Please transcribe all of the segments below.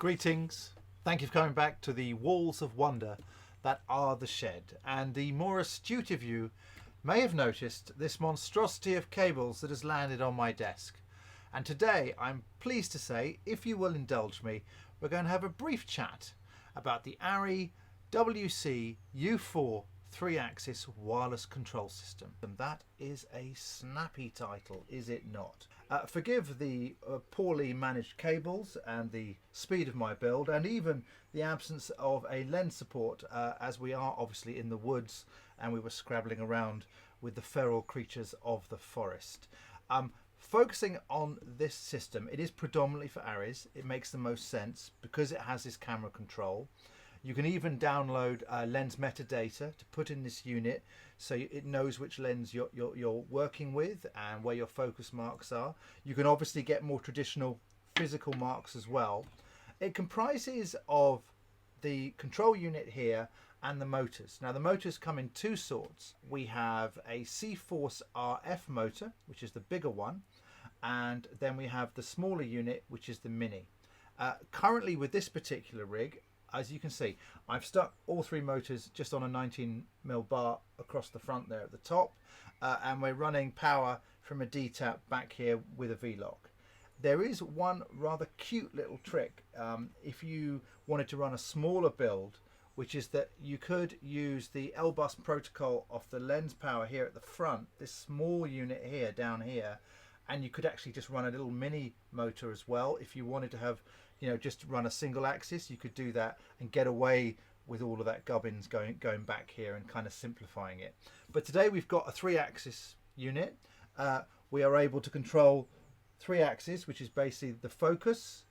Greetings. Thank you for coming back to the walls of wonder that are the shed. And the more astute of you may have noticed this monstrosity of cables that has landed on my desk. And today I'm pleased to say, if you will indulge me, we're going to have a brief chat about the ARRI WCU-4 3-axis wireless control system. And that is a snappy title, is it not? Forgive the poorly managed cables and the speed of my build, and even the absence of a lens support, as we are obviously in the woods and we were scrabbling around with the feral creatures of the forest. Focusing on this system, it is predominantly for ARRIs. It makes the most sense because it has this camera control. You can even download lens metadata to put in this unit so it knows which lens you're working with and where your focus marks are. You can obviously get more traditional physical marks as well. It comprises of the control unit here and the motors. Now the motors come in two sorts. We have a C-Force RF motor, which is the bigger one, and then we have the smaller unit, which is the Mini. Currently with this particular rig, as you can see, I've stuck all three motors just on a 19mm bar across the front there at the top, and we're running power from a D-tap back here with a V-lock. There is one rather cute little trick if you wanted to run a smaller build, which is that you could use the L-bus protocol off the lens power here at the front, this small unit here down here, and you could actually just run a little mini motor as well. If you wanted to have, just run a single axis, you could do that and get away with all of that gubbins going back here and kind of simplifying it. But today we've got a 3-axis unit. We are able to control 3 axes, which is basically the focus,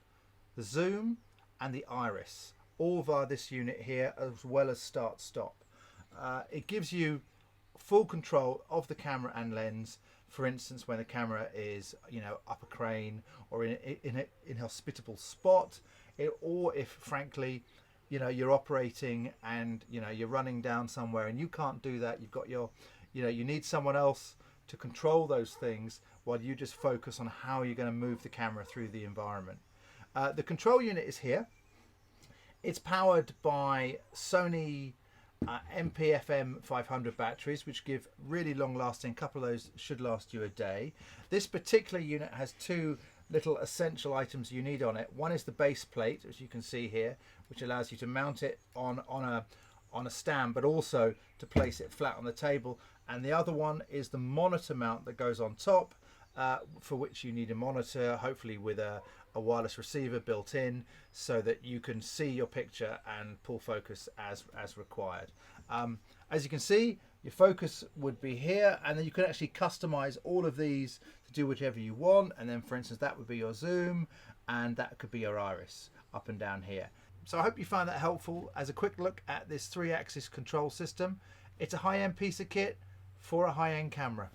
the zoom, and the iris, all via this unit here, as well as start stop. It gives you full control of the camera and lens. For instance, when the camera is, up a crane or in an inhospitable spot, or if frankly, you're operating and you're running down somewhere and you can't do that, you've got your, you need someone else to control those things while you just focus on how you're going to move the camera through the environment. The control unit is here. It's powered by Sony MPFM 500 batteries, which give really long lasting. A couple of those should last you a day. This particular unit has two little essential items you need on it. One is the base plate, as you can see here, which allows you to mount it on a stand, but also to place it flat on the table. And the other one is the monitor mount that goes on top, for which you need a monitor, hopefully with a wireless receiver built in, so that you can see your picture and pull focus as required. As you can see, your focus would be here, and then you can actually customize all of these to do whatever you want. And then, for instance, that would be your zoom, and that could be your iris up and down here. So I hope you found that helpful as a quick look at this 3-axis control system. It's a high-end piece of kit for a high-end camera.